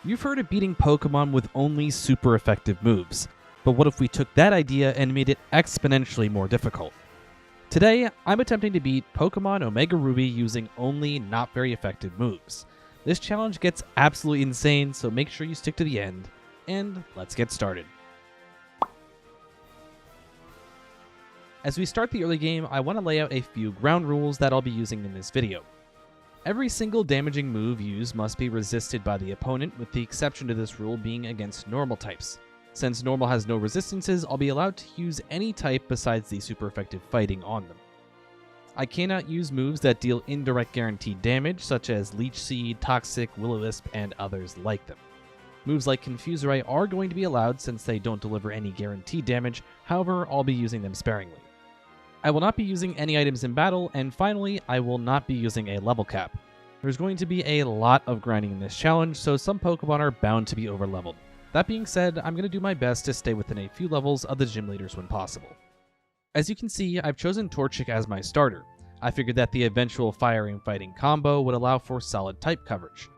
You've heard of beating Pokemon with only super effective moves, but what if we took that idea and made it exponentially more difficult? Today, I'm attempting to beat Pokémon Omega Ruby using only not very effective moves. This challenge gets absolutely insane, so make sure you stick to the end, and let's get started. As we start the early game, I want to lay out a few ground rules that I'll be using in this video. Every single damaging move used must be resisted by the opponent, with the exception to this rule being against normal types. Since normal has no resistances, I'll be allowed to use any type besides the super effective fighting on them. I cannot use moves that deal indirect guaranteed damage, such as Leech Seed, Toxic, Will-O-Wisp, and others like them. Moves like Confuse Ray are going to be allowed since they don't deliver any guaranteed damage, however, I'll be using them sparingly. I will not be using any items in battle, and finally, I will not be using a level cap. There's going to be a lot of grinding in this challenge, so some Pokemon are bound to be overleveled. That being said, I'm going to do my best to stay within a few levels of the gym leaders when possible. As you can see, I've chosen Torchic as my starter. I figured that the eventual Fire and Fighting combo would allow for solid type coverage.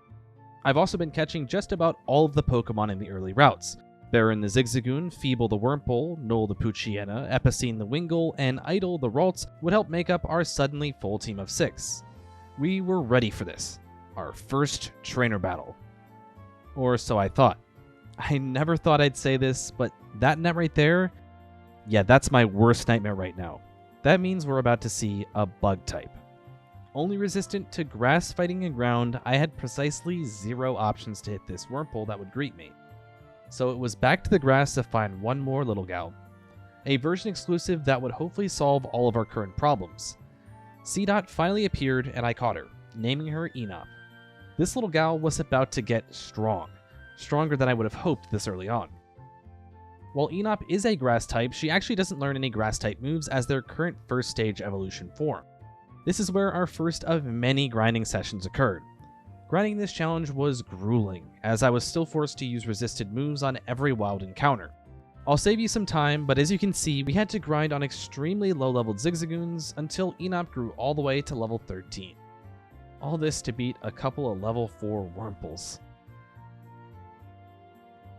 I've also been catching just about all of the Pokemon in the early routes. Baron the Zigzagoon, Feeble the Wurmple, Null the Poochyena, Epicene the Wingull, and Idle the Ralts would help make up our suddenly full team of 6. We were ready for this. Our first trainer battle. Or so I thought. I never thought I'd say this, but that net right there, yeah, that's my worst nightmare right now. That means we're about to see a bug type. Only resistant to grass, fighting, and ground, I had precisely 0 options to hit this Wurmple that would greet me. So it was back to the grass to find one more little gal. A version exclusive that would hopefully solve all of our current problems. C-Dot finally appeared and I caught her, naming her Enop. This little gal was about to get strong. Stronger than I would have hoped this early on. While Enop is a grass type, she actually doesn't learn any grass type moves as their current first stage evolution form. This is where our first of many grinding sessions occurred. Grinding this challenge was grueling, as I was still forced to use resisted moves on every wild encounter. I'll save you some time, but as you can see, we had to grind on extremely low-leveled Zigzagoons until Enop grew all the way to level 13. All this to beat a couple of level 4 Wurmples.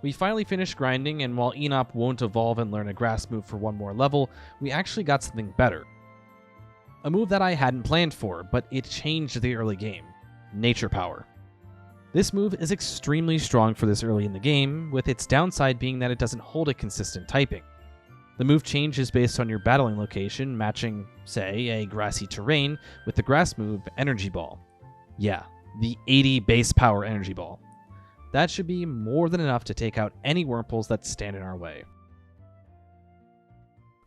We finally finished grinding, and while Enop won't evolve and learn a grass move for one more level, we actually got something better. A move that I hadn't planned for, but it changed the early game. Nature Power. This move is extremely strong for this early in the game, with its downside being that it doesn't hold a consistent typing. The move changes based on your battling location, matching, say, a grassy terrain with the grass move Energy Ball. Yeah, the 80 base power Energy Ball. That should be more than enough to take out any Wurmples that stand in our way.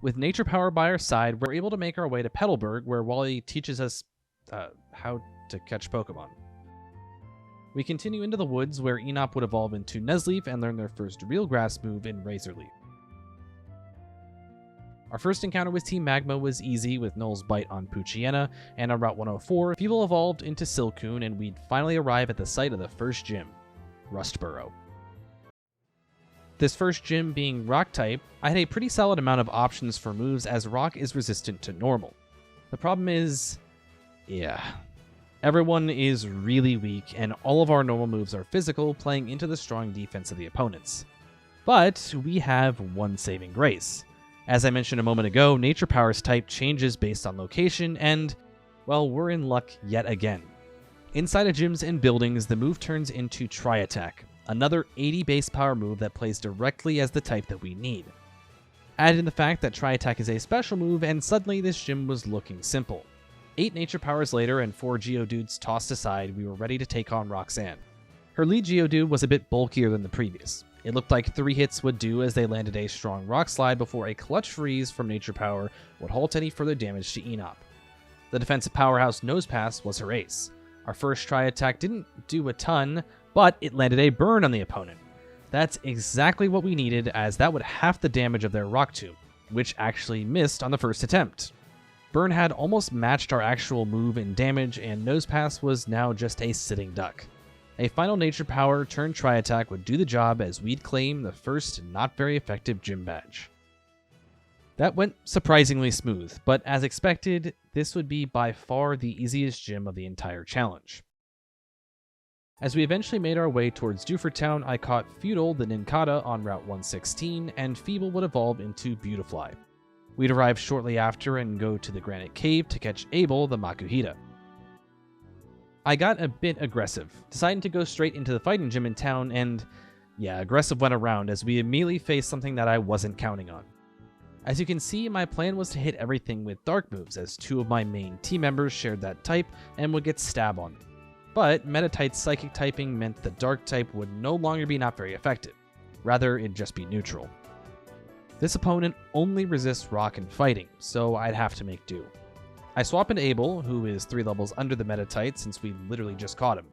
With Nature Power by our side, we're able to make our way to Petalburg, where Wally teaches us how to catch Pokemon. We continue into the woods, where Enop would evolve into Nuzleaf and learn their first real grass move in Razor Leaf. Our first encounter with Team Magma was easy, with Null's Bite on Poochyena, and on Route 104, Feeble evolved into Silcoon, and we'd finally arrive at the site of the first gym, Rustboro. This first gym being Rock type, I had a pretty solid amount of options for moves as Rock is resistant to normal. The problem is, yeah, everyone is really weak and all of our normal moves are physical, playing into the strong defense of the opponents. But we have one saving grace. As I mentioned a moment ago, Nature Power's type changes based on location and, well, we're in luck yet again. Inside of gyms and buildings, the move turns into Tri-Attack, another 80 base power move that plays directly as the type that we need. Add in the fact that Tri-Attack is a special move, and suddenly this gym was looking simple. 8 Nature Powers later and 4 Geodudes tossed aside, we were ready to take on Roxanne. Her lead Geodude was a bit bulkier than the previous. It looked like 3 hits would do as they landed a strong Rock Slide before a clutch freeze from Nature Power would halt any further damage to Enop. The defensive powerhouse Nose Pass was her ace. Our first Tri-Attack didn't do a ton, but it landed a burn on the opponent. That's exactly what we needed, as that would half the damage of their Rock Tomb, which actually missed on the first attempt. Burn had almost matched our actual move in damage, and Nose Pass was now just a sitting duck. A final Nature Power turned Tri-Attack would do the job, as we'd claim the first not very effective gym badge. That went surprisingly smooth, but as expected, this would be by far the easiest gym of the entire challenge. As we eventually made our way towards Dewford I caught Feudal the Nincada on Route 116, and Feeble would evolve into Beautifly. We'd arrive shortly after and go to the Granite Cave to catch Abel the Makuhita. I got a bit aggressive, deciding to go straight into the fighting gym in town, and yeah, aggressive went around as we immediately faced something that I wasn't counting on. As you can see, my plan was to hit everything with dark moves, as 2 of my main team members shared that type and would get stab on me. But Metatite's psychic typing meant the dark type would no longer be not very effective. Rather, it'd just be neutral. This opponent only resists rock and fighting, so I'd have to make do. I swap into Abel, who is 3 levels under the Metatite since we literally just caught him.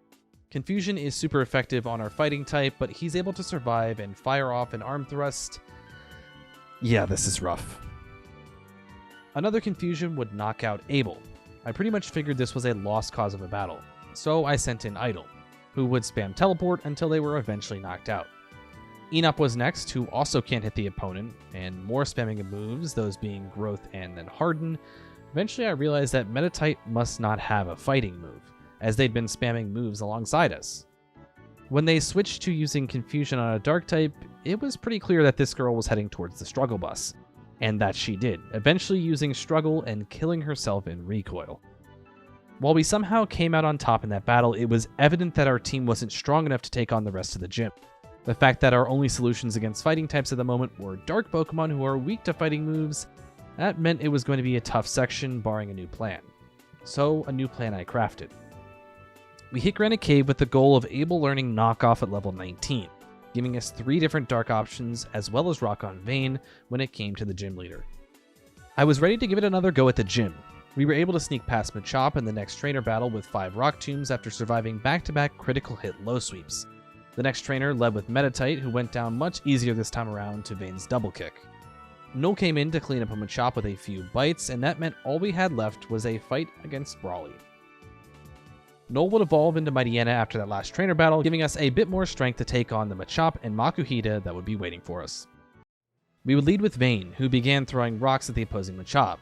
Confusion is super effective on our fighting type, but he's able to survive and fire off an arm thrust. Yeah, this is rough. Another Confusion would knock out Abel. I pretty much figured this was a lost cause of a battle, so I sent in Idol, who would spam teleport until they were eventually knocked out. Enop was next, who also can't hit the opponent, and more spamming of moves, those being Growth and then Harden. Eventually I realized that Metatite must not have a fighting move, as they'd been spamming moves alongside us. When they switched to using Confusion on a dark type, it was pretty clear that this girl was heading towards the Struggle bus, and that she did, eventually using Struggle and killing herself in recoil. While we somehow came out on top in that battle, it was evident that our team wasn't strong enough to take on the rest of the gym. The fact that our only solutions against fighting types at the moment were dark Pokemon who are weak to fighting moves, that meant it was going to be a tough section barring a new plan. So, a new plan I crafted. We hit Granite Cave with the goal of Abel learning Knockoff at level 19, giving us 3 different dark options as well as Rock on Vein when it came to the gym leader. I was ready to give it another go at the gym. We were able to sneak past Machop in the next trainer battle with 5 Rock Tombs after surviving back-to-back critical hit low sweeps. The next trainer led with Metatite, who went down much easier this time around to Vane's double kick. Null came in to clean up a Machop with a few bites, and that meant all we had left was a fight against Brawly. Null would evolve into Mightyena after that last trainer battle, giving us a bit more strength to take on the Machop and Makuhita that would be waiting for us. We would lead with Vane, who began throwing rocks at the opposing Machop.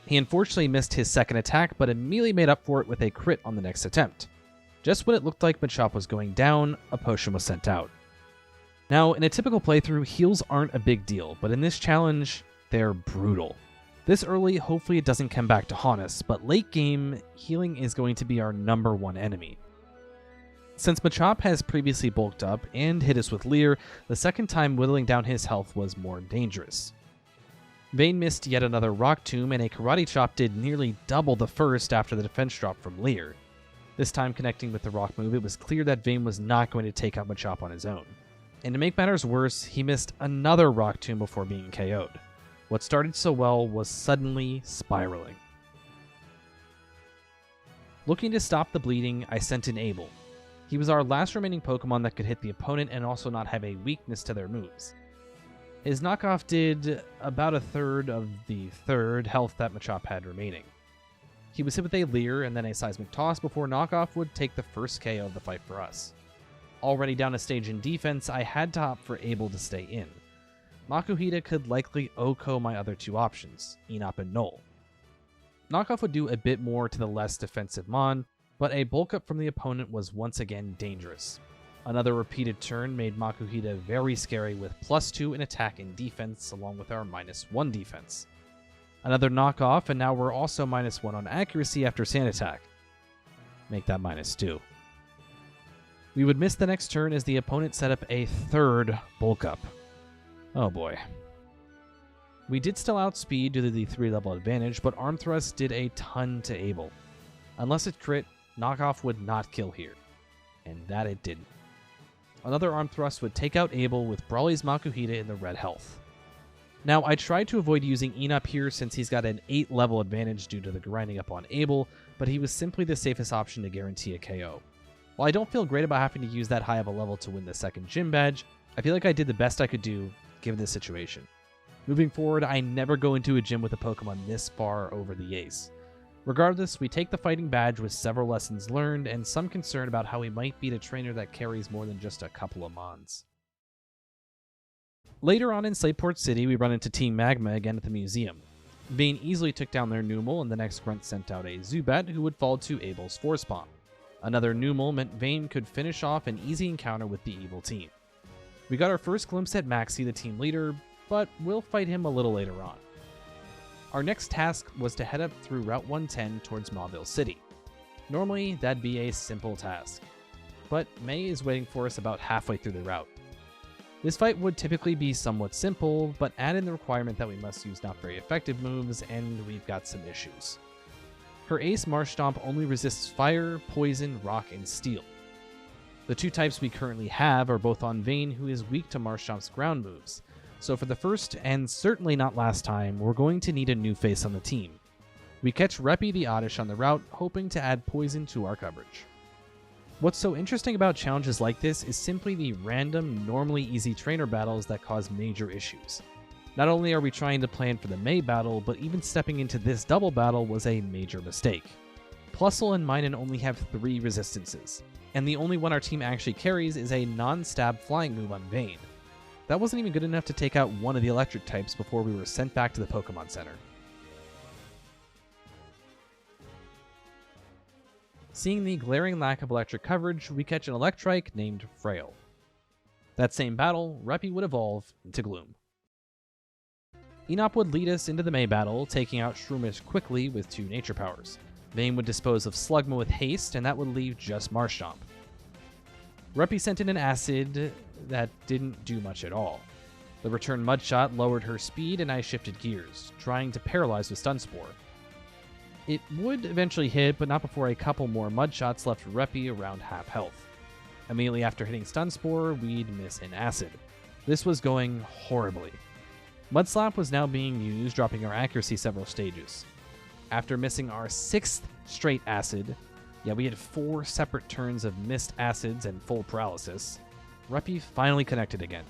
He unfortunately missed his second attack, but immediately made up for it with a crit on the next attempt. Just when it looked like Machop was going down, a potion was sent out. Now, in a typical playthrough, heals aren't a big deal, but in this challenge, they're brutal. This early, hopefully it doesn't come back to haunt us, but late game, healing is going to be our #1 enemy. Since Machop has previously bulked up and hit us with Leer, the second time whittling down his health was more dangerous. Vane missed yet another Rock Tomb, and a Karate Chop did nearly double the first after the defense drop from Leer. This time connecting with the Rock move, it was clear that Vane was not going to take out Machop on his own. And to make matters worse, he missed another Rock Tomb before being KO'd. What started so well was suddenly spiraling. Looking to stop the bleeding, I sent in Abel. He was our last remaining Pokemon that could hit the opponent and also not have a weakness to their moves. His knockoff did about a third of the third health that Machop had remaining. He was hit with a Leer and then a Seismic Toss before knockoff would take the first KO of the fight for us. Already down a stage in defense, I had to opt for Abel to stay in. Makuhita could likely OHKO my other 2 options, Enop and Null. Knockoff would do a bit more to the less defensive Mon, but a bulk up from the opponent was once again dangerous. Another repeated turn made Makuhita very scary with +2 in attack and defense along with our -1 defense. Another knockoff, and now we're also -1 on accuracy after Sand Attack. Make that -2. We would miss the next turn as the opponent set up a 3rd bulk up. Oh boy. We did still outspeed due to the 3-level advantage, but Arm Thrust did a ton to Abel. Unless it crit, knockoff would not kill here. And that it didn't. Another Arm Thrust would take out Abel with Brawly's Makuhita in the red health. Now, I tried to avoid using Enop here since he's got an 8-level advantage due to the grinding up on Abel, but he was simply the safest option to guarantee a KO. While I don't feel great about having to use that high of a level to win the second gym badge, I feel like I did the best I could do given the situation. Moving forward, I never go into a gym with a Pokemon this far over the ace. Regardless, we take the fighting badge with several lessons learned and some concern about how we might beat a trainer that carries more than just a couple of Mons. Later on in Slateport City, we run into Team Magma again at the museum. Vane easily took down their Numel, and the next grunt sent out a Zubat who would fall to Abel's Force Bomb. Another Numel meant Vayne could finish off an easy encounter with the evil team. We got our first glimpse at Maxie, the team leader, but we'll fight him a little later on. Our next task was to head up through Route 110 towards Mauville City. Normally, that'd be a simple task, but May is waiting for us about halfway through the route. This fight would typically be somewhat simple, but add in the requirement that we must use not very effective moves, and we've got some issues. Her ace Marshtomp only resists fire, poison, rock, and steel. The two types we currently have are both on Vayne, who is weak to Marshtomp's ground moves, so for the first, and certainly not last time, we're going to need a new face on the team. We catch Reppy the Oddish on the route, hoping to add poison to our coverage. What's so interesting about challenges like this is simply the random, normally easy trainer battles that cause major issues. Not only are we trying to plan for the May battle, but even stepping into this double battle was a major mistake. Plusle and Minun only have 3 resistances, and the only one our team actually carries is a non-stab flying move on Vayne. That wasn't even good enough to take out one of the electric types before we were sent back to the Pokemon Center. Seeing the glaring lack of electric coverage, we catch an Electrike named Frail. That same battle, Reppy would evolve into Gloom. Enop would lead us into the May battle, taking out Shroomish quickly with 2 nature powers. Vayne would dispose of Slugma with haste, and that would leave just Marshtomp. Reppy sent in an Acid that didn't do much at all. The return Mudshot lowered her speed, and I shifted gears, trying to paralyze with Stun Spore. It would eventually hit, but not before a couple more Mudshots left Reppy around half health. Immediately after hitting Stun Spore, we'd miss an Acid. This was going horribly. Mudslap was now being used, dropping our accuracy several stages. After missing our 6th straight Acid, we had 4 separate turns of missed Acids and full paralysis, Reppy finally connected again.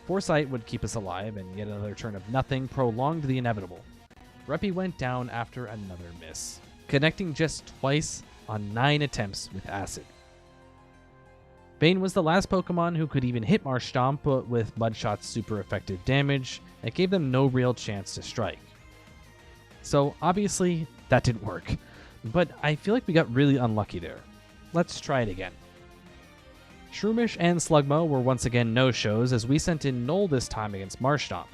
Foresight would keep us alive, and yet another turn of nothing prolonged the inevitable. Reppy went down after another miss, connecting just twice on 9 attempts with Acid. Vayne was the last Pokemon who could even hit Marshtomp, but with Mudshot's super effective damage, it gave them no real chance to strike. So obviously, that didn't work, but I feel like we got really unlucky there. Let's try it again. Shroomish and Slugma were once again no-shows, as we sent in Null this time against Marshtomp.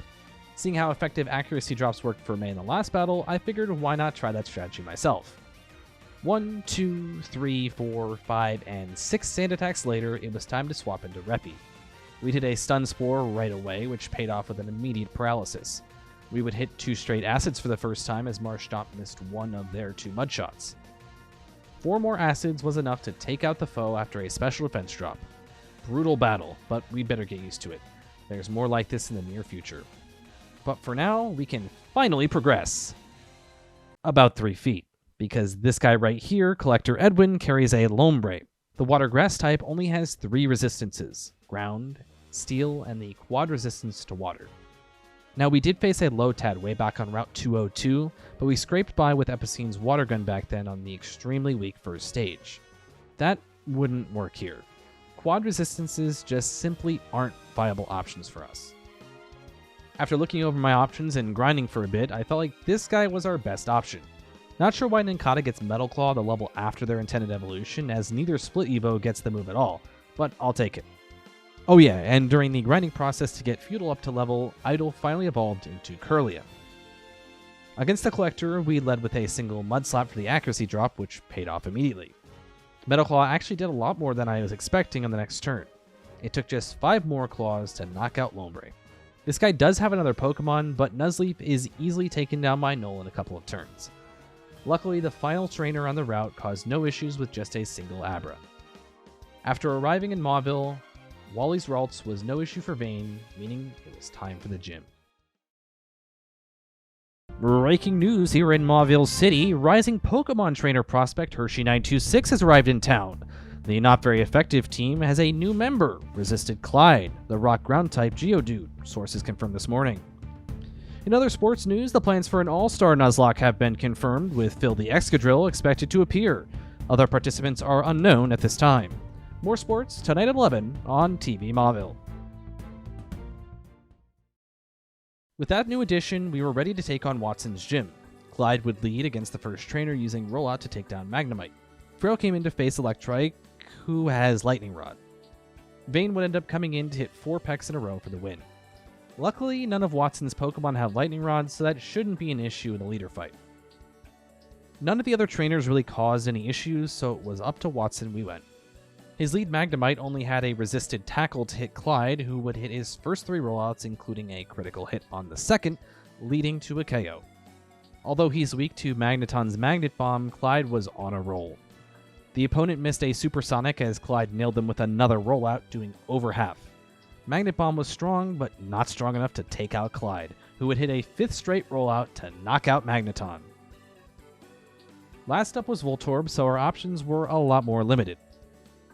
Seeing how effective accuracy drops worked for May in the last battle, I figured why not try that strategy myself. 1, 2, 3, 4, 5, and 6 sand attacks later, it was time to swap into Reppy. We did a Stun Spore right away, which paid off with an immediate paralysis. We would hit 2 straight Acids for the first time, as Marshtomp missed one of their 2 Mudshots. 4 more Acids was enough to take out the foe after a special defense drop. Brutal battle, but we better get used to it. There's more like this in the near future. But for now, we can finally progress. About 3 feet, because this guy right here, Collector Edwin, carries a Lombre. The water grass type only has 3 resistances: ground, steel, and the quad resistance to water. Now, we did face a Lotad way back on Route 202, but we scraped by with Epicine's water gun back then on the extremely weak first stage. That wouldn't work here. Quad resistances just simply aren't viable options for us. After looking over my options and grinding for a bit, I felt like this guy was our best option. Not sure why Nincada gets Metal Claw the level after their intended evolution, as neither Split Evo gets the move at all, but I'll take it. Oh yeah, and during the grinding process to get Feudal up to level, Idol finally evolved into Kirlia. Against the Collector, we led with a single Mudslap for the accuracy drop, which paid off immediately. Metal Claw actually did a lot more than I was expecting on the next turn. It took just 5 more claws to knock out Lombre. This guy does have another Pokemon, but Nuzleaf is easily taken down by Null in a couple of turns. Luckily, the final trainer on the route caused no issues with just a single Abra. After arriving in Mauville, Wally's Ralts was no issue for Vayne, meaning it was time for the gym. Breaking news here in Mauville City, rising Pokemon trainer prospect Hershey926 has arrived in town. The not very effective team has a new member, Resisted Clyde, the rock ground type Geodude, sources confirmed this morning. In other sports news, the plans for an all-star Nuzlocke have been confirmed, with Phil the Excadrill expected to appear. Other participants are unknown at this time. More sports tonight at 11 on TV Mauville. With that new addition, we were ready to take on Watson's gym. Clyde would lead against the first trainer using Rollout to take down Magnemite. Frail came in to face Electrike, who has Lightning Rod. Vayne would end up coming in to hit 4 pecks in a row for the win. Luckily, none of Watson's Pokemon have Lightning Rods, so that shouldn't be an issue in the leader fight. None of the other trainers really caused any issues, so it was up to Watson we went. His lead Magnemite only had a resisted tackle to hit Clyde, who would hit his first 3 rollouts, including a critical hit on the second, leading to a KO. Although he's weak to Magneton's Magnet Bomb, Clyde was on a roll. The opponent missed a Supersonic as Clyde nailed them with another rollout, doing over half. Magnet Bomb was strong, but not strong enough to take out Clyde, who would hit a 5th straight rollout to knock out Magneton. Last up was Voltorb, so our options were a lot more limited.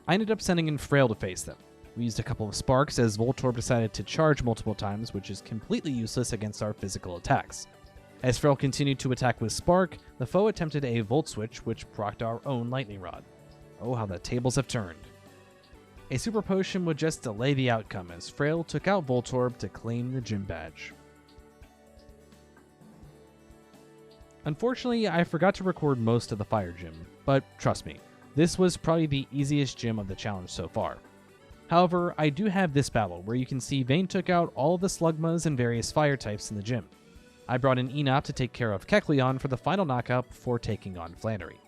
I ended up sending in Frail to face them. We used a couple of Sparks as Voltorb decided to charge multiple times, which is completely useless against our physical attacks. As Frail continued to attack with Spark, the foe attempted a Volt Switch, which procced our own Lightning Rod. Oh, how the tables have turned. A Super Potion would just delay the outcome as Frail took out Voltorb to claim the gym badge. Unfortunately, I forgot to record most of the Fire Gym, but trust me, this was probably the easiest gym of the challenge so far. However, I do have this battle where you can see Vayne took out all of the Slugmas and various fire types in the gym. I brought in Enop to take care of Kecleon for the final knockout before taking on Flannery.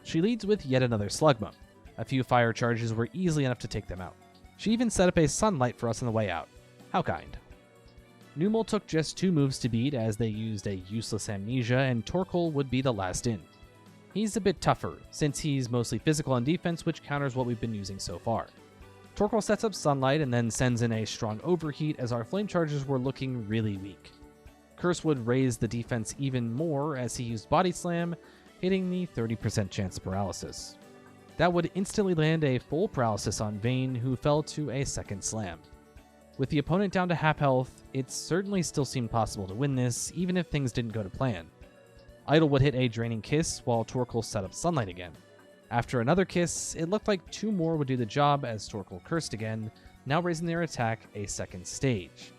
She leads with yet another Slugma. A few fire charges were easily enough to take them out. She even set up a Sunlight for us on the way out. How kind. Numel took just 2 moves to beat as they used a useless Amnesia, and Torkoal would be the last in. He's a bit tougher, since he's mostly physical on defense, which counters what we've been using so far. Torkoal sets up Sunlight and then sends in a strong Overheat as our Flame Charges were looking really weak. Curse would raise the defense even more as he used Body Slam, hitting the 30% chance of paralysis. That would instantly land a full paralysis on Vayne, who fell to a second slam. With the opponent down to half health, it certainly still seemed possible to win this, even if things didn't go to plan. Idle would hit a Draining Kiss while Torkoal set up Sunlight again. After another kiss, it looked like 2 more would do the job as Torkoal cursed again, now raising their attack a second stage.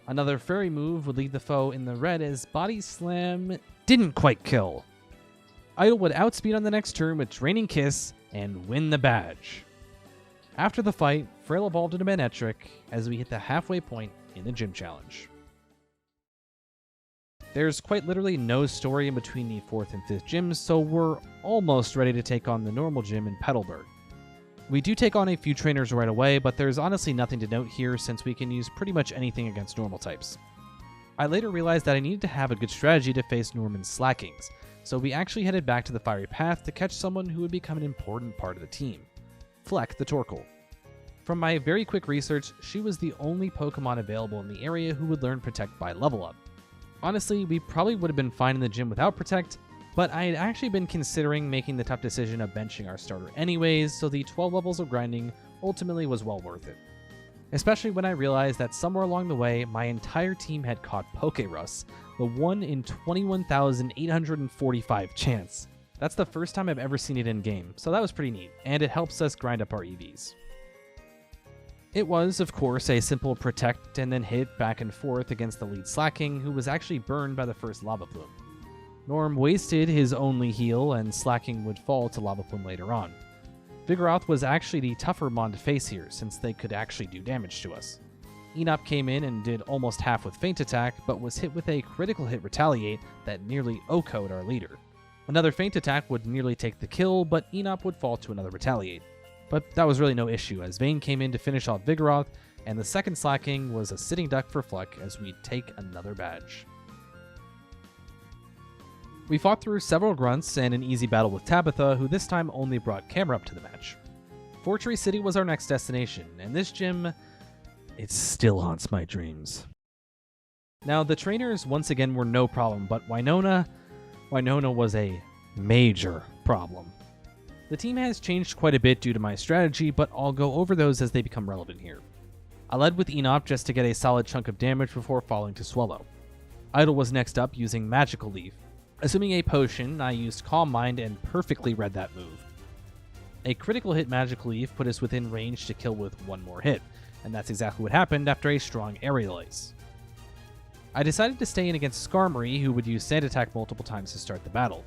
Another Fairy move would leave the foe in the red as Body Slam didn't quite kill. Idle would outspeed on the next turn with Draining Kiss and win the badge. After the fight, Frail evolved into Manectric as we hit the halfway point in the gym challenge. There's quite literally no story in between the 4th and 5th gyms, so we're almost ready to take on the normal gym in Petalburg. We do take on a few trainers right away, but there's honestly nothing to note here since we can use pretty much anything against normal types. I later realized that I needed to have a good strategy to face Norman's Slackings, so we actually headed back to the Fiery Path to catch someone who would become an important part of the team. Fleck the Torkoal. From my very quick research, she was the only Pokemon available in the area who would learn Protect by level up. Honestly, we probably would have been fine in the gym without Protect, but I had actually been considering making the tough decision of benching our starter anyways, so the 12 levels of grinding ultimately was well worth it. Especially when I realized that somewhere along the way, my entire team had caught Pokerus, the 1 in 21,845 chance. That's the first time I've ever seen it in-game, so that was pretty neat, and it helps us grind up our EVs. It was, of course, a simple Protect and then hit back and forth against the lead Slacking, who was actually burned by the first Lava Plume. Norm wasted his only heal, and Slacking would fall to Lava Plume later on. Vigoroth was actually the tougher Mon to face here, since they could actually do damage to us. Enop came in and did almost half with Feint Attack, but was hit with a critical hit Retaliate that nearly OHKO'd our leader. Another Feint Attack would nearly take the kill, but Enop would fall to another Retaliate. But that was really no issue, as Vayne came in to finish off Vigoroth, and the second Slacking was a sitting duck for Fleck as we'd take another badge. We fought through several grunts and an easy battle with Tabitha, who this time only brought Camera up to the match. Fortree City was our next destination, and this gym, it still haunts my dreams. Now, the trainers once again were no problem, but Winona was a major problem. The team has changed quite a bit due to my strategy, but I'll go over those as they become relevant here. I led with Enop just to get a solid chunk of damage before falling to Swallow. Idle was next up using Magical Leaf. Assuming a potion, I used Calm Mind and perfectly read that move. A critical hit Magical Leaf put us within range to kill with one more hit, and that's exactly what happened after a strong Aerial Ace. I decided to stay in against Skarmory, who would use Sand Attack multiple times to start the battle.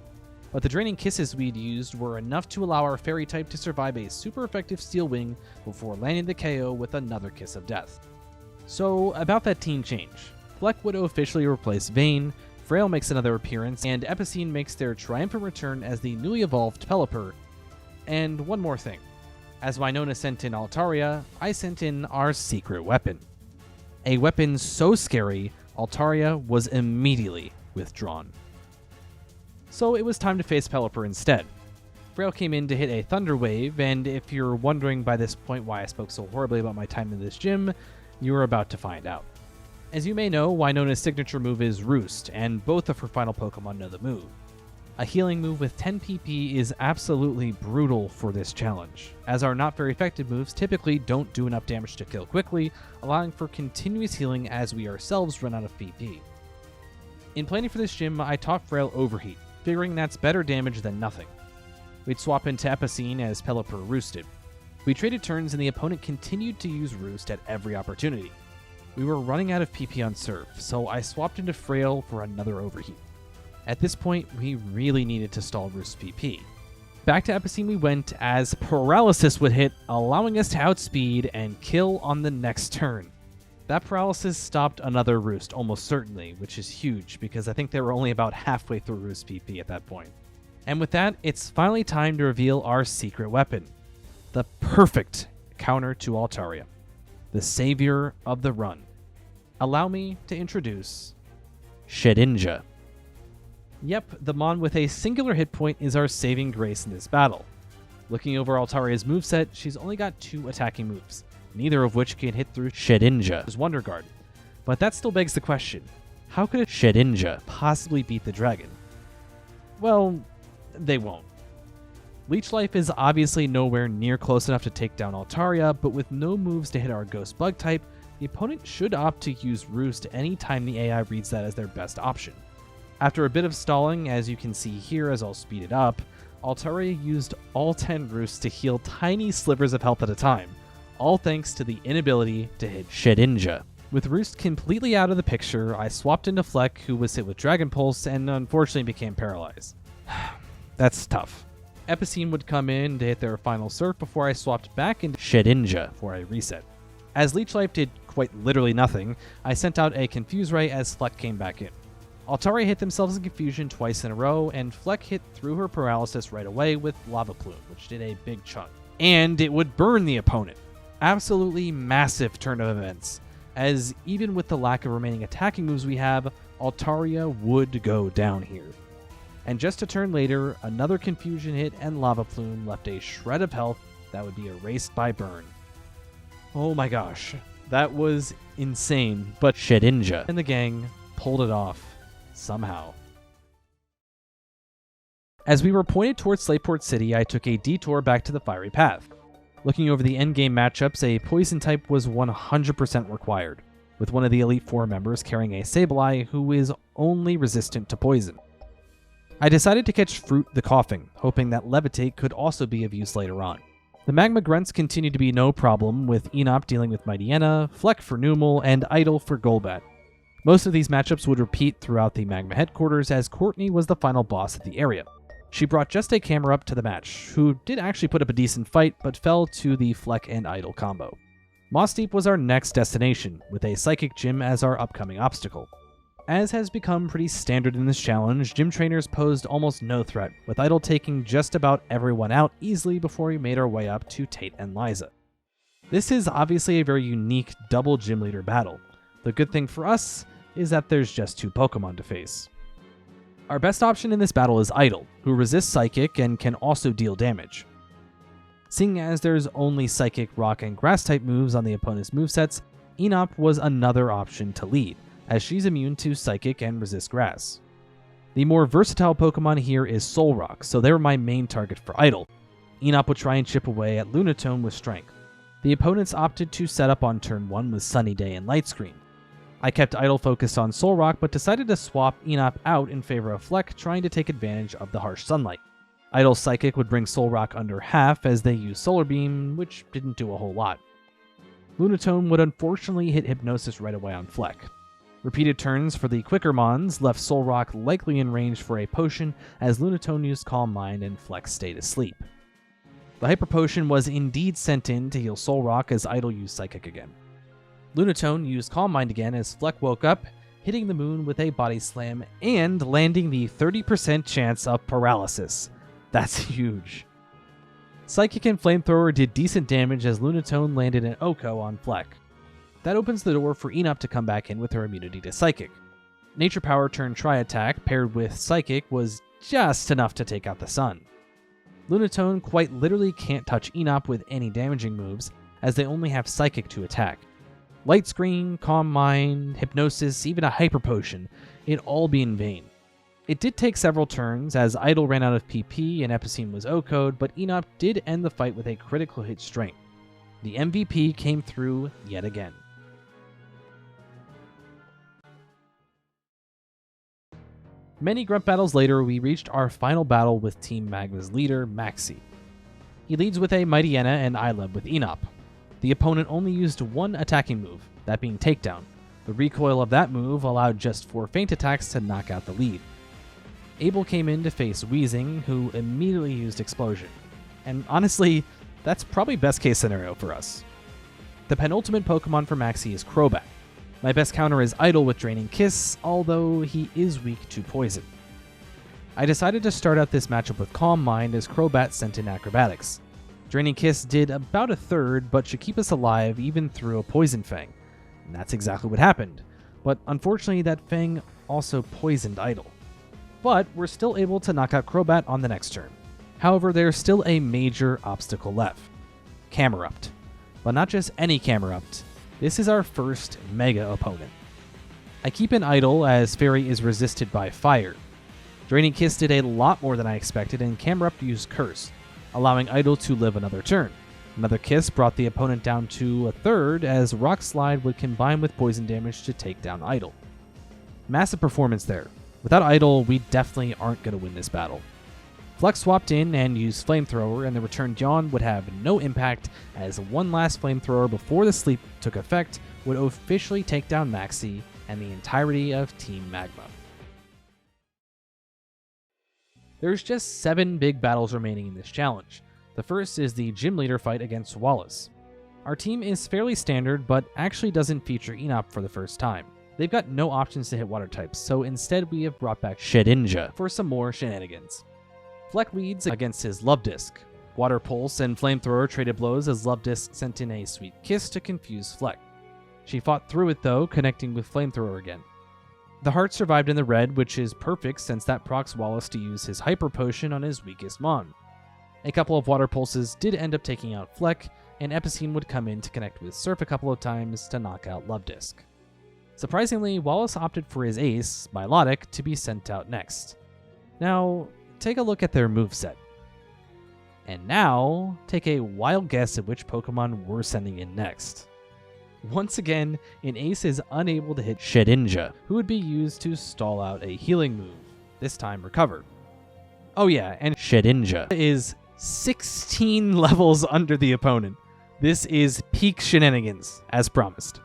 but the draining kisses we'd used were enough to allow our fairy type to survive a super effective Steel Wing before landing the KO with another Kiss of Death. So, about that team change. Fleck would officially replace Vayne, Frail makes another appearance, and Epicene makes their triumphant return as the newly evolved Pelipper. And one more thing. As Winona sent in Altaria, I sent in our secret weapon. A weapon so scary, Altaria was immediately withdrawn. So it was time to face Pelipper instead. Frail came in to hit a Thunder Wave, and if you're wondering by this point why I spoke so horribly about my time in this gym, you're about to find out. As you may know, Winona's signature move is Roost, and both of her final Pokemon know the move. A healing move with 10 PP is absolutely brutal for this challenge, as our not very effective moves typically don't do enough damage to kill quickly, allowing for continuous healing as we ourselves run out of PP. In planning for this gym, I taught Frail Overheat, figuring that's better damage than nothing. We'd swap into Epicene as Pelipper roosted. We traded turns and the opponent continued to use Roost at every opportunity. We were running out of PP on Surf, so I swapped into Frail for another Overheat. At this point, we really needed to stall Roost's PP. Back to Epicene we went as Paralysis would hit, allowing us to outspeed and kill on the next turn. That Paralysis stopped another Roost almost certainly, which is huge because I think they were only about halfway through Roost's PP at that point. And with that, it's finally time to reveal our secret weapon. The perfect counter to Altaria. The savior of the run. Allow me to introduce Shedinja. Yep, the Mon with a singular hit point is our saving grace in this battle. Looking over Altaria's moveset, she's only got 2 attacking moves, neither of which can hit through Shedinja's Wonder Guard. But that still begs the question, how could a Shedinja possibly beat the dragon? Well, they won't. Leech Life is obviously nowhere near close enough to take down Altaria, but with no moves to hit our Ghost Bug type, the opponent should opt to use Roost anytime the AI reads that as their best option. After a bit of stalling, as you can see here as I'll speed it up, Altaria used all 10 Roosts to heal tiny slivers of health at a time, all thanks to the inability to hit Shedinja. With Roost completely out of the picture, I swapped into Fleck, who was hit with Dragon Pulse and unfortunately became paralyzed. That's tough. Epicene would come in to hit their final Surf before I swapped back into Shedinja for a reset. As Leech Life did quite literally nothing, I sent out a Confuse Ray as Fleck came back in. Altaria hit themselves in confusion twice in a row, and Fleck hit through her paralysis right away with Lava Plume, which did a big chunk. And it would burn the opponent. Absolutely massive turn of events, as even with the lack of remaining attacking moves we have, Altaria would go down here. And just a turn later, another Confusion hit and Lava Plume left a shred of health that would be erased by burn. Oh my gosh, that was insane, but Shedinja and the gang pulled it off somehow. As we were pointed towards Slateport City, I took a detour back to the Fiery Path. Looking over the endgame matchups, a Poison type was 100% required, with one of the Elite Four members carrying a Sableye who is only resistant to Poison. I decided to catch Fruit the Coughing, hoping that Levitate could also be of use later on. The Magma Grunts continued to be no problem, with Enop dealing with Mightyena, Fleck for Numel, and Idle for Golbat. Most of these matchups would repeat throughout the Magma headquarters as Courtney was the final boss of the area. She brought just a camera up to the match, who did actually put up a decent fight but fell to the Fleck and Idle combo. Moss Deep was our next destination, with a Psychic Gym as our upcoming obstacle. As has become pretty standard in this challenge, gym trainers posed almost no threat, with Idle taking just about everyone out easily before we made our way up to Tate and Liza. This is obviously a very unique double gym leader battle. The good thing for us is that there's just 2 Pokemon to face. Our best option in this battle is Idle, who resists Psychic and can also deal damage. Seeing as there's only Psychic, Rock, and Grass type moves on the opponent's movesets, Enop was another option to lead, as she's immune to Psychic and resists Grass. The more versatile Pokemon here is Solrock, so they were my main target for Idle. Enop would try and chip away at Lunatone with Strength. The opponents opted to set up on turn 1 with Sunny Day and Light Screen. I kept Idle focused on Solrock, but decided to swap Enop out in favor of Fleck, trying to take advantage of the harsh sunlight. Idle's Psychic would bring Solrock under half as they used Solar Beam, which didn't do a whole lot. Lunatone would unfortunately hit Hypnosis right away on Fleck. Repeated turns for the quicker Mons left Solrock likely in range for a potion as Lunatone used Calm Mind and Flex stayed asleep. The Hyper Potion was indeed sent in to heal Solrock as Idle used Psychic again. Lunatone used Calm Mind again as Fleck woke up, hitting the moon with a body slam and landing the 30% chance of paralysis. That's huge. Psychic and Flamethrower did decent damage as Lunatone landed an Oko on Fleck. That opens the door for Enop to come back in with her immunity to Psychic. Nature Power turned Tri-Attack paired with Psychic was just enough to take out the sun. Lunatone quite literally can't touch Enop with any damaging moves, as they only have Psychic to attack. Light Screen, Calm Mind, Hypnosis, even a Hyper Potion, it'd all be in vain. It did take several turns, as Idle ran out of PP and Epicene was O-code, but Enop did end the fight with a critical hit strength. The MVP came through yet again. Many grunt battles later, we reached our final battle with Team Magma's leader, Maxi. He leads with a Mightyena and Ileb with Enop. The opponent only used one attacking move, that being Takedown. The recoil of that move allowed just 4 feint attacks to knock out the lead. Abel came in to face Weezing, who immediately used Explosion. And honestly, that's probably best case scenario for us. The penultimate Pokemon for Maxi is Crobat. My best counter is Idle with Draining Kiss, although he is weak to Poison. I decided to start out this matchup with Calm Mind as Crobat sent in Acrobatics. Draining Kiss did about a third, but should keep us alive even through a Poison Fang. And that's exactly what happened. But unfortunately, that Fang also poisoned Idle. But we're still able to knock out Crobat on the next turn. However, there's still a major obstacle left. Camerupt. But not just any Camerupt. This is our first Mega opponent. I keep in Idle as Fairy is resisted by Fire. Draining Kiss did a lot more than I expected, and Camerupt used Curse, allowing Idle to live another turn. Another Kiss brought the opponent down to a third, as Rock Slide would combine with poison damage to take down Idle. Massive performance there. Without Idle, we definitely aren't going to win this battle. Flex swapped in and used Flamethrower, and the returned Yawn would have no impact, as one last Flamethrower before the sleep took effect would officially take down Maxi and the entirety of Team Magma. There's just 7 big battles remaining in this challenge. The first is the Gym Leader fight against Wallace. Our team is fairly standard, but actually doesn't feature Enop for the first time. They've got no options to hit water types, so instead we have brought back Shedinja for some more shenanigans. Fleck leads against his Love Disc. Water Pulse and Flamethrower traded blows as Love Disc sent in a Sweet Kiss to confuse Fleck. She fought through it though, connecting with Flamethrower again. The Heart survived in the red, which is perfect since that procs Wallace to use his Hyper Potion on his weakest Mon. A couple of Water Pulses did end up taking out Fleck, and Epicene would come in to connect with Surf a couple of times to knock out Love Disc. Surprisingly, Wallace opted for his ace, Milotic, to be sent out next. Now, take a look at their moveset. And now, take a wild guess at which Pokemon we're sending in next. Once again, an ace is unable to hit Shedinja, who would be used to stall out a healing move, this time Recover. Oh yeah, and Shedinja is 16 levels under the opponent. This is peak shenanigans, as promised.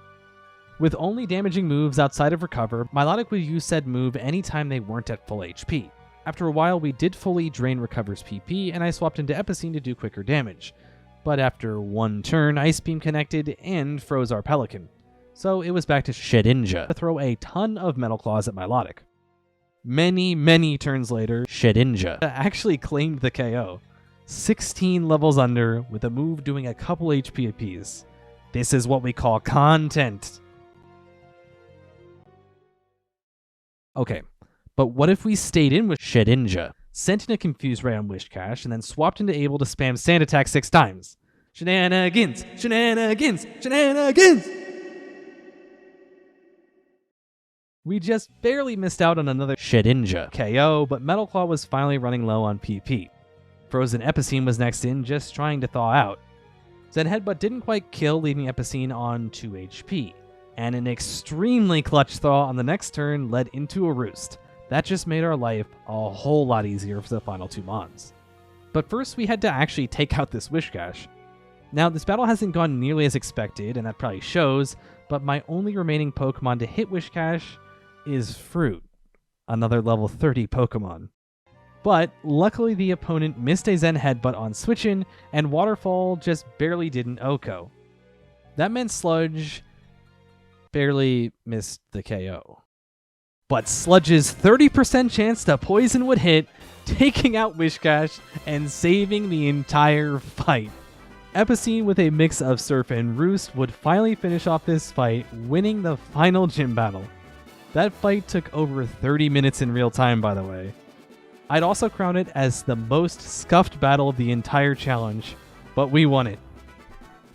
With only damaging moves outside of Recover, Milotic would use said move anytime they weren't at full HP. After a while, we did fully drain Recover's PP, and I swapped into Epicene to do quicker damage. But after one turn, Ice Beam connected and froze our Pelican. So it was back to Shedinja to throw a ton of Metal Claws at Milotic. Many turns later, Shedinja actually claimed the KO. 16 levels under, with a move doing a couple HP apiece. This is what we call content. Okay, but what if we stayed in with Shedinja, sent in a Confused Ray on Wishcash, and then swapped into Able to spam Sand Attack 6 times? Shenanigans! Shenanigans! Shenanigans! We just barely missed out on another Shedinja KO, but Metal Claw was finally running low on PP. Frozen Epicene was next in, just trying to thaw out. Zen Headbutt didn't quite kill, leaving Epicene on 2 HP. And an extremely clutch thaw on the next turn led into a Roost. That just made our life a whole lot easier for the final 2 Mons. But first we had to actually take out this Wishcash. Now, this battle hasn't gone nearly as expected, and that probably shows, but my only remaining Pokemon to hit Whiscash is Fruit, another level 30 Pokemon. But luckily the opponent missed a Zen Headbutt on Switchin, and Waterfall just barely didn't OHKO. That meant Sludge barely missed the KO. But Sludge's 30% chance to poison would hit, taking out Whiscash and saving the entire fight. Epicene with a mix of Surf and Roost would finally finish off this fight, winning the final gym battle. That fight took over 30 minutes in real time, by the way. I'd also crown it as the most scuffed battle of the entire challenge, but we won it.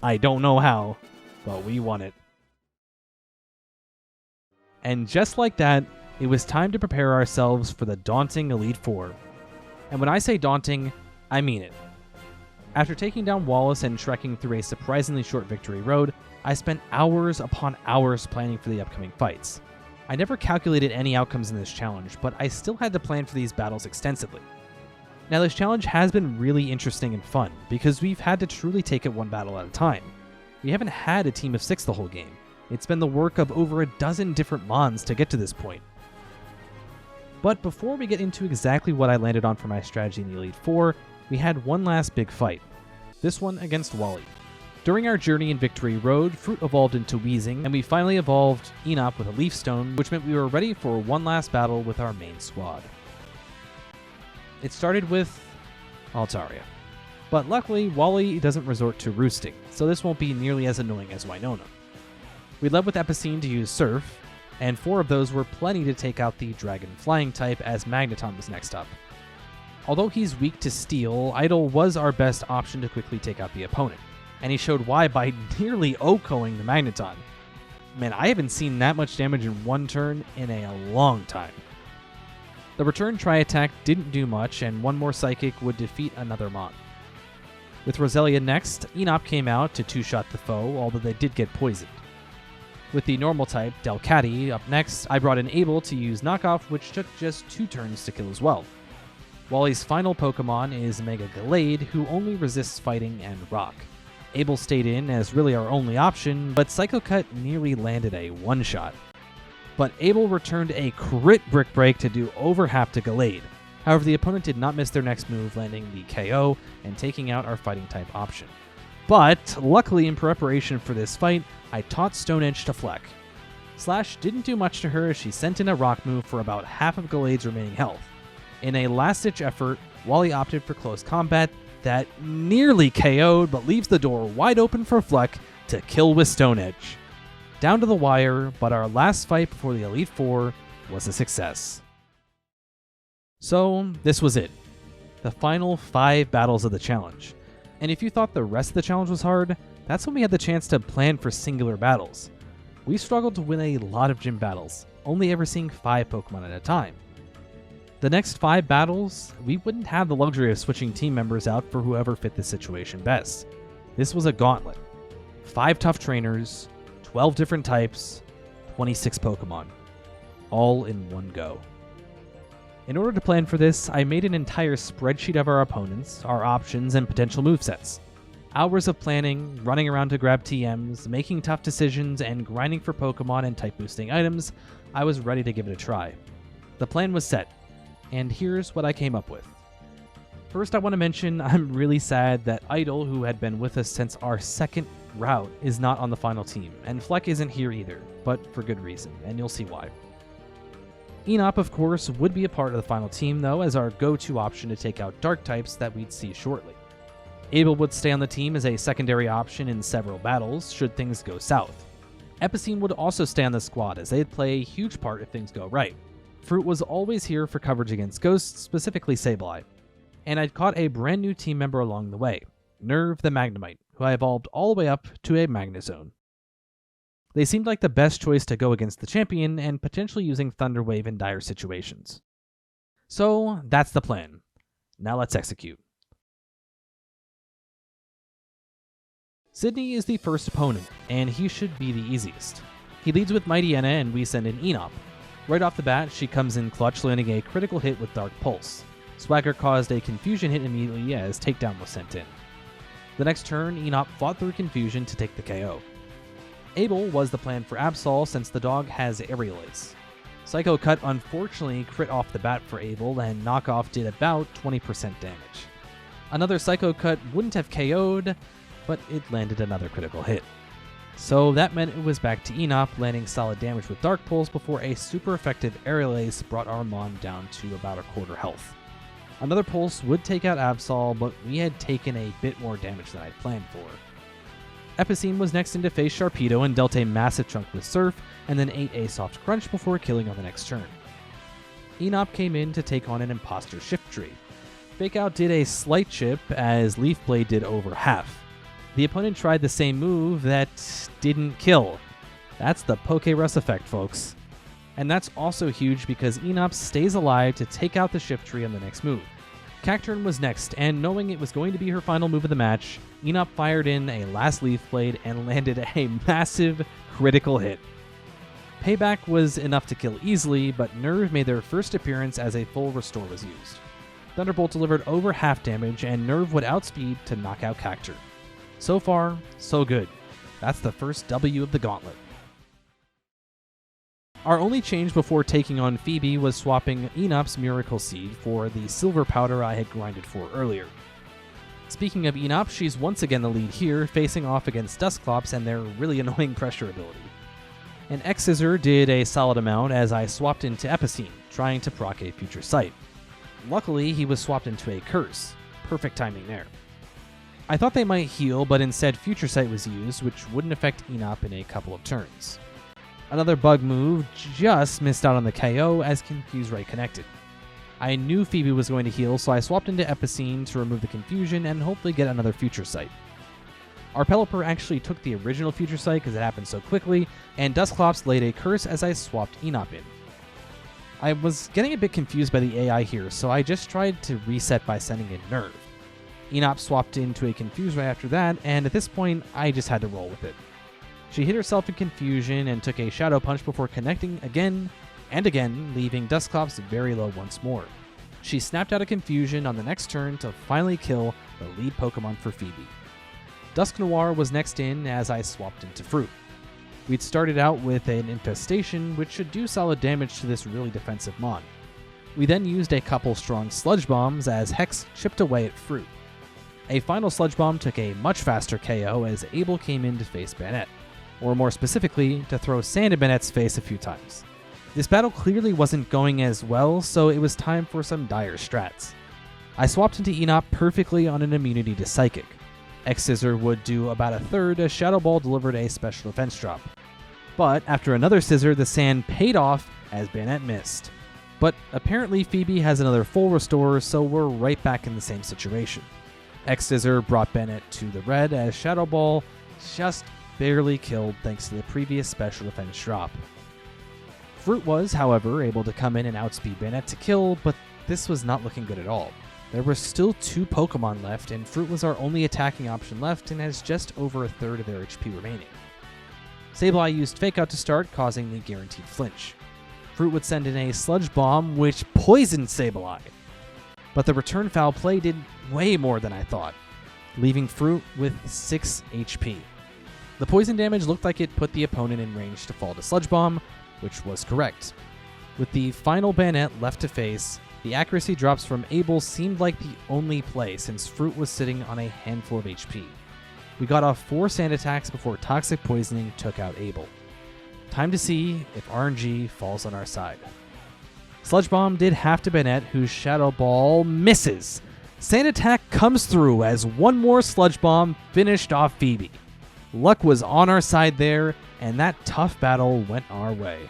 I don't know how, but we won it. And just like that, it was time to prepare ourselves for the daunting Elite Four. And when I say daunting, I mean it. After taking down Wallace and trekking through a surprisingly short victory road, I spent hours upon hours planning for the upcoming fights. I never calculated any outcomes in this challenge, but I still had to plan for these battles extensively. Now, this challenge has been really interesting and fun, because we've had to truly take it one battle at a time. We haven't had a team of 6 the whole game. It's been the work of over a dozen different Mons to get to this point. But before we get into exactly what I landed on for my strategy in the Elite Four, we had one last big fight. This one against Wally. During our journey in Victory Road, Fruit evolved into Weezing, and we finally evolved Enop with a Leaf Stone, which meant we were ready for one last battle with our main squad. It started with Altaria. But luckily, Wally doesn't resort to roosting, so this won't be nearly as annoying as Winona. We led with Epicene to use Surf, and 4 of those were plenty to take out the Dragon Flying type as Magneton was next up. Although he's weak to Steel, Idol was our best option to quickly take out the opponent, and he showed why by nearly OHKOing the Magneton. Man, I haven't seen that much damage in one turn in a long time. The return Tri-Attack didn't do much, and one more Psychic would defeat another Mon. With Roselia next, Enop came out to 2-shot the foe, although they did get poisoned. With the normal type, Delcatty, up next, I brought in Abel to use Knockoff, which took just 2 turns to kill as well. Wally's final Pokemon is Mega Gallade, who only resists fighting and rock. Abel stayed in as really our only option, but Psycho Cut nearly landed a one-shot. But Abel returned a crit Brick Break to do over half to Gallade. However, the opponent did not miss their next move, landing the KO and taking out our fighting type option. But luckily, in preparation for this fight, I taught Stone Edge to Fleck. Slash didn't do much to her as she sent in a rock move for about half of Gallade's remaining health. In a last-ditch effort, Wally opted for close combat that nearly KO'd but leaves the door wide open for Fleck to kill with Stone Edge. Down to the wire, but our last fight before the Elite Four was a success. So, this was it. The final 5 battles of the challenge. And if you thought the rest of the challenge was hard, that's when we had the chance to plan for singular battles. We struggled to win a lot of gym battles, only ever seeing 5 Pokemon at a time. The next 5 battles, we wouldn't have the luxury of switching team members out for whoever fit the situation best. This was a gauntlet. 5 tough trainers, 12 different types, 26 Pokemon. All in one go. In order to plan for this, I made an entire spreadsheet of our opponents, our options, and potential movesets. Hours of planning, running around to grab TMs, making tough decisions, and grinding for Pokemon and type boosting items, I was ready to give it a try. The plan was set, and here's what I came up with. First, I want to mention I'm really sad that Idol, who had been with us since our second route, is not on the final team, and Fleck isn't here either, but for good reason, and you'll see why. Enop, of course, would be a part of the final team, though, as our go-to option to take out dark types that we'd see shortly. Abel would stay on the team as a secondary option in several battles, should things go south. Epicene would also stay on the squad, as they'd play a huge part if things go right. Fruit was always here for coverage against ghosts, specifically Sableye. And I'd caught a brand new team member along the way, Nerve the Magnemite, who I evolved all the way up to a Magnezone. They seemed like the best choice to go against the champion and potentially using Thunder Wave in dire situations. So that's the plan. Now let's execute. Sydney is the first opponent, and he should be the easiest. He leads with Mightyena and we send in Enop. Right off the bat, she comes in clutch, landing a critical hit with Dark Pulse. Swagger caused a confusion hit immediately as Takedown was sent in. The next turn, Enop fought through confusion to take the KO. Abel was the plan for Absol since the dog has Aerial Ace. Psycho Cut unfortunately crit off the bat for Abel, and Knockoff did about 20% damage. Another Psycho Cut wouldn't have KO'd, but it landed another critical hit. So that meant it was back to Enop, landing solid damage with Dark Pulse before a super effective Aerial Ace brought our Mon down to about a quarter health. Another Pulse would take out Absol, but we had taken a bit more damage than I'd planned for. Epicene was next in to face Sharpedo and dealt a massive chunk with Surf, and then ate a Soft Crunch before killing on the next turn. Enop came in to take on an Imposter Shift Tree. Fake Out did a slight chip, as Leaf Blade did over half. The opponent tried the same move that didn't kill. That's the Poké-Rus effect, folks. And that's also huge because Enop stays alive to take out the Shift Tree on the next move. Cacturne was next, and knowing it was going to be her final move of the match, Enop fired in a last Leaf Blade and landed a massive critical hit. Payback was enough to kill easily, but Nerve made their first appearance as a full restore was used. Thunderbolt delivered over half damage, and Nerve would outspeed to knock out Cacturne. So far, so good. That's the first W of the gauntlet. Our only change before taking on Phoebe was swapping Enop's Miracle Seed for the silver powder I had grinded for earlier. Speaking of Enop, she's once again the lead here, facing off against Dusclops and their really annoying pressure ability. And X-Scissor did a solid amount as I swapped into Epicene, trying to proc a Future Sight. Luckily, he was swapped into a Curse. Perfect timing there. I thought they might heal, but instead Future Sight was used, which wouldn't affect Enop in a couple of turns. Another bug move just missed out on the KO as Confuse Ray connected. I knew Phoebe was going to heal, so I swapped into Epicene to remove the confusion and hopefully get another Future Sight. Our Pelipper actually took the original Future Sight because it happened so quickly, and Dusclops laid a Curse as I swapped Enop in. I was getting a bit confused by the AI here, so I just tried to reset by sending in Nerve. Enop swapped into a Confuse Ray after that, and at this point, I just had to roll with it. She hit herself in confusion and took a Shadow Punch before connecting again and again, leaving Dusclops very low once more. She snapped out of confusion on the next turn to finally kill the lead Pokemon for Phoebe. Dusk Noir was next in as I swapped into Fruit. We'd started out with an Infestation, which should do solid damage to this really defensive Mon. We then used a couple strong Sludge Bombs as Hex chipped away at Fruit. A final Sludge Bomb took a much faster KO as Abel came in to face Banette, or more specifically, to throw sand in Banette's face a few times. This battle clearly wasn't going as well, so it was time for some dire strats. I swapped into Enop perfectly on an immunity to Psychic. X-Scissor would do about a third as Shadow Ball delivered a special defense drop. But after another Scissor, the sand paid off as Banette missed. But apparently Phoebe has another full restore, so we're right back in the same situation. X-Scissor brought Banette to the red as Shadow Ball just barely killed thanks to the previous special defense drop. Fruit was, however, able to come in and outspeed Banette to kill, but this was not looking good at all. There were still 2 Pokemon left, and Fruit was our only attacking option left and has just over a third of their HP remaining. Sableye used Fake Out to start, causing the guaranteed flinch. Fruit would send in a Sludge Bomb, which poisoned Sableye. But the return foul play did way more than I thought, leaving Fruit with 6 HP. The poison damage looked like it put the opponent in range to fall to Sludge Bomb, which was correct. With the final Banette left to face, the accuracy drops from Abel seemed like the only play since Fruit was sitting on a handful of HP. We got off 4 sand attacks before Toxic Poisoning took out Abel. Time to see if RNG falls on our side. Sludge Bomb did half to Banette, whose Shadow Ball misses. Sand Attack comes through as one more Sludge Bomb finished off Phoebe. Luck was on our side there, and that tough battle went our way.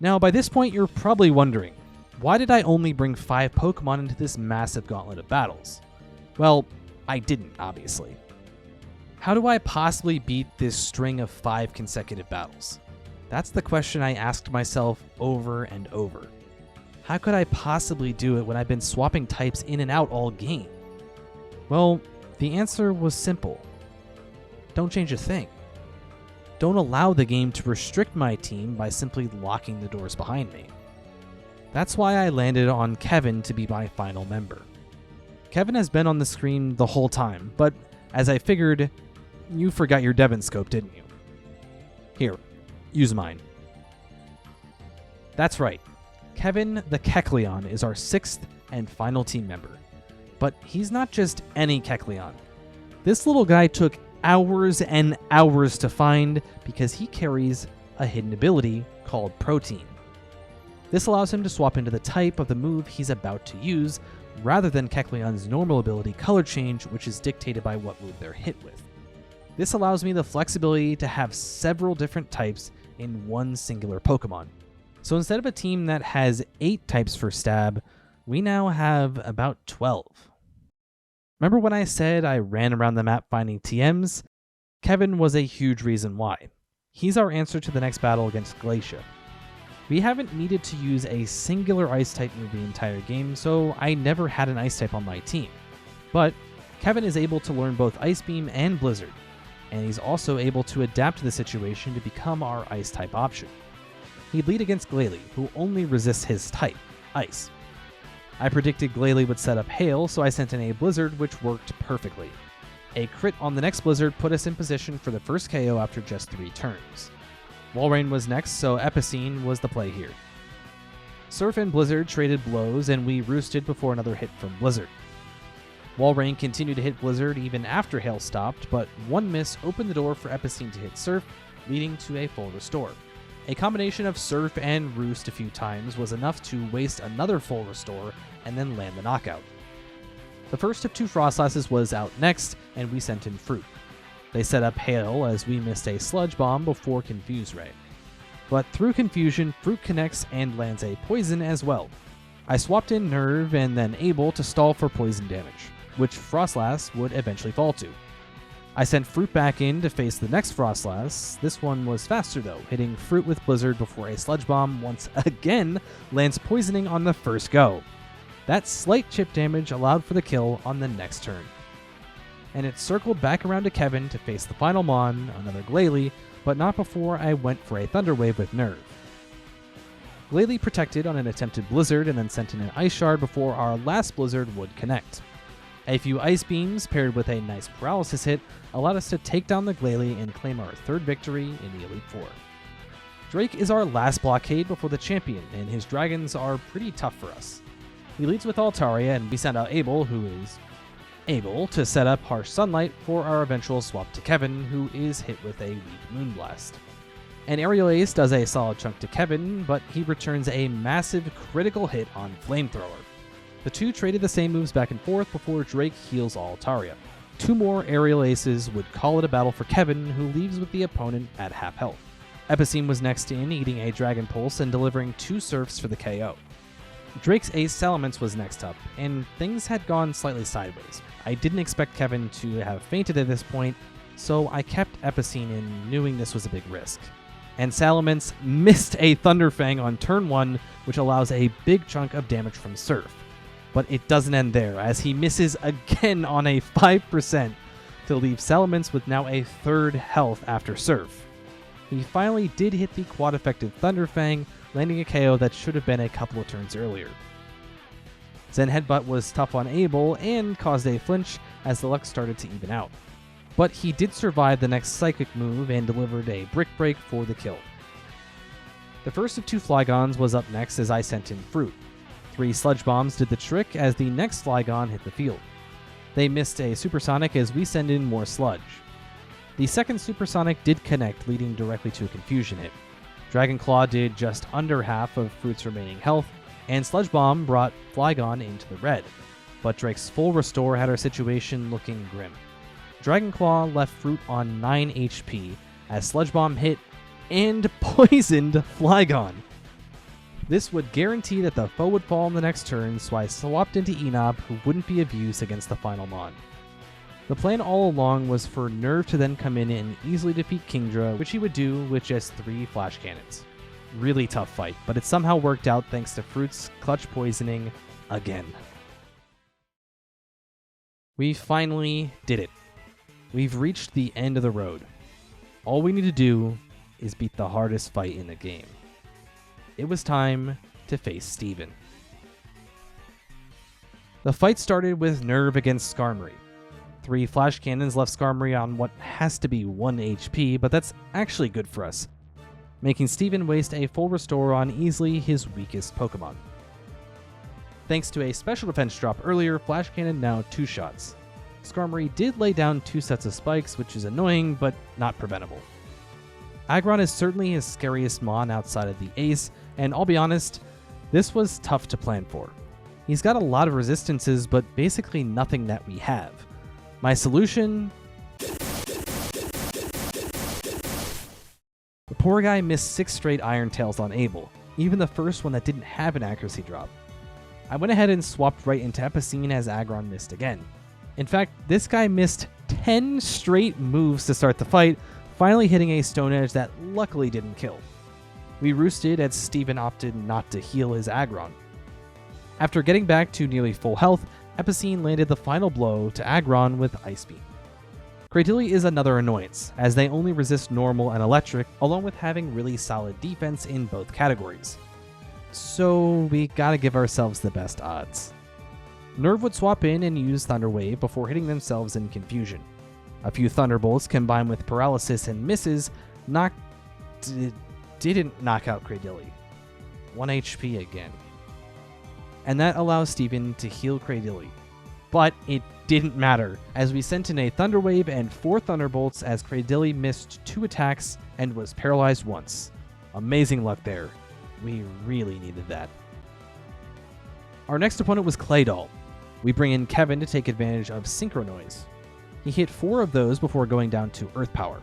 Now, by this point, you're probably wondering, why did I only bring 5 Pokemon into this massive gauntlet of battles? Well, I didn't, obviously. How do I possibly beat this string of 5 consecutive battles? That's the question I asked myself over and over. How could I possibly do it when I've been swapping types in and out all game? Well, the answer was simple. Don't change a thing. Don't allow the game to restrict my team by simply locking the doors behind me. That's why I landed on Kevin to be my final member. Kevin has been on the screen the whole time, but as I figured, you forgot your Devon scope, didn't you? Here, use mine. That's right. Kevin the Kecleon is our 6th and final team member. But he's not just any Kecleon. This little guy took hours and hours to find because he carries a hidden ability called Protein. This allows him to swap into the type of the move he's about to use, rather than Kecleon's normal ability Color Change, which is dictated by what move they're hit with. This allows me the flexibility to have several different types in one singular Pokemon. So instead of a team that has 8 types for Stab, we now have about 12. Remember when I said I ran around the map finding TMs? Kevin was a huge reason why. He's our answer to the next battle against Glacia. We haven't needed to use a singular Ice type move the entire game, so I never had an Ice type on my team. But Kevin is able to learn both Ice Beam and Blizzard, and he's also able to adapt to the situation to become our Ice type option. He'd lead against Glalie, who only resists his type, Ice. I predicted Glalie would set up Hail, so I sent in a Blizzard, which worked perfectly. A crit on the next Blizzard put us in position for the first KO after just 3 turns. Walrein was next, so Epicene was the play here. Surf and Blizzard traded blows, and we roosted before another hit from Blizzard. Walrein continued to hit Blizzard even after Hail stopped, but one miss opened the door for Epicene to hit Surf, leading to a full restore. A combination of Surf and Roost a few times was enough to waste another full restore and then land the knockout. The first of 2 Frostlasses was out next, and we sent in Fruit. They set up Hail as we missed a Sludge Bomb before Confuse Ray. But through confusion, Fruit connects and lands a Poison as well. I swapped in Nerve and then Able to stall for poison damage, which Frostlass would eventually fall to. I sent Fruit back in to face the next Frostlass. This one was faster though, hitting Fruit with Blizzard before a Sludge Bomb once again lands poisoning on the first go. That slight chip damage allowed for the kill on the next turn. And it circled back around to Kevin to face the final Mon, another Glalie, but not before I went for a Thunder Wave with Nerve. Glalie protected on an attempted Blizzard and then sent in an Ice Shard before our last Blizzard would connect. A few Ice Beams paired with a nice Paralysis hit allowed us to take down the Glalie and claim our 3rd victory in the Elite Four. Drake is our last blockade before the champion, and his dragons are pretty tough for us. He leads with Altaria, and we send out Abel, who is able to set up Harsh Sunlight for our eventual swap to Kevin, who is hit with a weak Moonblast. An Aerial Ace does a solid chunk to Kevin, but he returns a massive critical hit on Flamethrower. The two traded the same moves back and forth before Drake heals Altaria. 2 more Aerial Aces would call it a battle for Kevin, who leaves with the opponent at half health. Epicene was next in, eating a Dragon Pulse and delivering 2 Surfs for the KO. Drake's Ace Salamence was next up, and things had gone slightly sideways. I didn't expect Kevin to have fainted at this point, so I kept Epicene in, knowing this was a big risk. And Salamence missed a Thunderfang on turn 1, which allows a big chunk of damage from Surf. But it doesn't end there, as he misses again on a 5% to leave Salamence with now a 3rd health after Surf. He finally did hit the quad-effective Thunderfang, landing a KO that should have been a couple of turns earlier. Zen Headbutt was tough on Abel and caused a flinch as the luck started to even out. But he did survive the next Psychic move and delivered a Brick Break for the kill. The first of 2 Flygons was up next as I sent in Fruit. 3 Sludge Bombs did the trick as the next Flygon hit the field. They missed a Supersonic as we send in more Sludge. The second Supersonic did connect, leading directly to a Confusion hit. Dragon Claw did just under half of Fruit's remaining health, and Sludge Bomb brought Flygon into the red. But Drake's full restore had our situation looking grim. Dragon Claw left Fruit on 9 HP as Sludge Bomb hit and poisoned Flygon. This would guarantee that the foe would fall in the next turn, so I swapped into Enob, who wouldn't be of use against the final Mon. The plan all along was for Nerve to then come in and easily defeat Kingdra, which he would do with just 3 Flash Cannons. Really tough fight, but it somehow worked out thanks to Fruit's clutch poisoning again. We finally did it. We've reached the end of the road. All we need to do is beat the hardest fight in the game. It was time to face Steven. The fight started with Nerve against Skarmory. 3 flash cannons left Skarmory on what has to be 1 HP, but that's actually good for us, making Steven waste a full restore on easily his weakest Pokemon. Thanks to a special defense drop earlier, Flash Cannon now 2 shots. Skarmory did lay down 2 sets of spikes, which is annoying, but not preventable. Aggron is certainly his scariest mon outside of the Ace, and I'll be honest, this was tough to plan for. He's got a lot of resistances, but basically nothing that we have. My solution? The poor guy missed 6 straight Iron Tails on Abel, even the first one that didn't have an accuracy drop. I went ahead and swapped right into Epicene as Aggron missed again. In fact, this guy missed 10 straight moves to start the fight, finally hitting a Stone Edge that luckily didn't kill. We roosted as Steven opted not to heal his Aggron. After getting back to nearly full health, Epicene landed the final blow to Aggron with Ice Beam. Cradily is another annoyance, as they only resist normal and electric, along with having really solid defense in both categories. So we gotta give ourselves the best odds. Nerve would swap in and use Thunder Wave before hitting themselves in confusion. A few Thunderbolts combined with Paralysis and misses didn't knock out Cradily. 1 HP again. And that allows Steven to heal Cradily. But it didn't matter, as we sent in a Thunder Wave and 4 Thunderbolts as Cradily missed 2 attacks and was paralyzed once. Amazing luck there. We really needed that. Our next opponent was Claydol. We bring in Kevin to take advantage of Synchro Noise. He hit 4 of those before going down to Earth Power.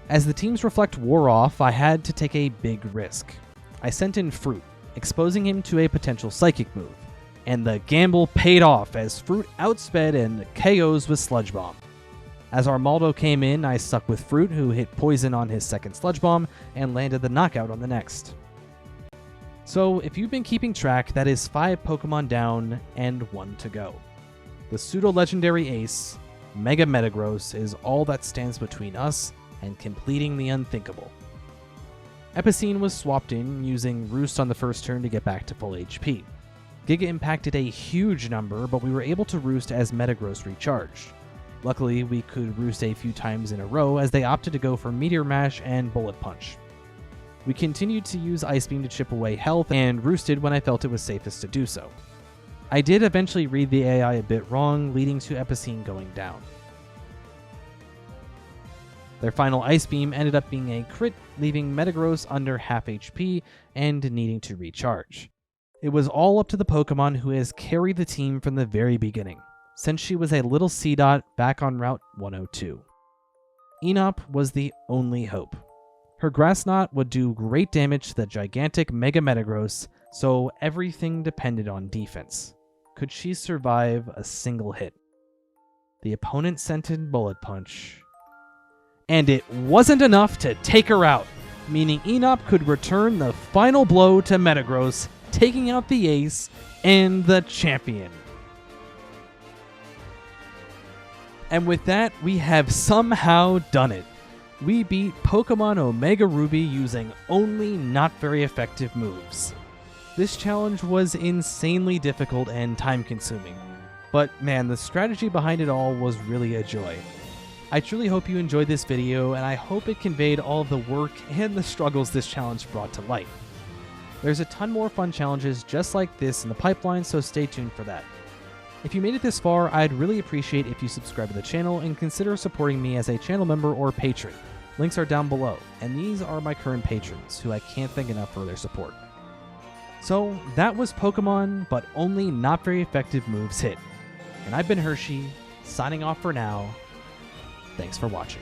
As the team's Reflect wore off, I had to take a big risk. I sent in Fruit, exposing him to a potential Psychic move, and the gamble paid off as Fruit outsped and KOs with Sludge Bomb. As Armaldo came in, I stuck with Fruit, who hit Poison on his second Sludge Bomb and landed the knockout on the next. So if you've been keeping track, that is 5 Pokemon down and 1 to go. The pseudo-legendary ace, Mega Metagross, is all that stands between us and completing the unthinkable. Epicene was swapped in, using Roost on the first turn to get back to full HP. Giga impacted a huge number, but we were able to Roost as Metagross recharged. Luckily, we could Roost a few times in a row as they opted to go for Meteor Mash and Bullet Punch. We continued to use Ice Beam to chip away health and roosted when I felt it was safest to do so. I did eventually read the AI a bit wrong, leading to Epicene going down. Their final Ice Beam ended up being a crit, leaving Metagross under half HP and needing to recharge. It was all up to the Pokemon who has carried the team from the very beginning, since she was a little C-Dot back on Route 102. Enop was the only hope. Her Grass Knot would do great damage to the gigantic Mega Metagross, so everything depended on defense. Could she survive a single hit? The opponent sent in Bullet Punch, and it wasn't enough to take her out, meaning Enop could return the final blow to Metagross, taking out the ace and the champion. And with that, we have somehow done it. We beat Pokémon Omega Ruby using only not very effective moves. This challenge was insanely difficult and time-consuming, but man, the strategy behind it all was really a joy. I truly hope you enjoyed this video, and I hope it conveyed all of the work and the struggles this challenge brought to light. There's a ton more fun challenges just like this in the pipeline, so stay tuned for that. If you made it this far, I'd really appreciate if you subscribe to the channel and consider supporting me as a channel member or patron. Links are down below, and these are my current patrons, who I can't thank enough for their support. So, that was Pokemon, but only not very effective moves hit. And I've been Hershey, signing off for now. Thanks for watching.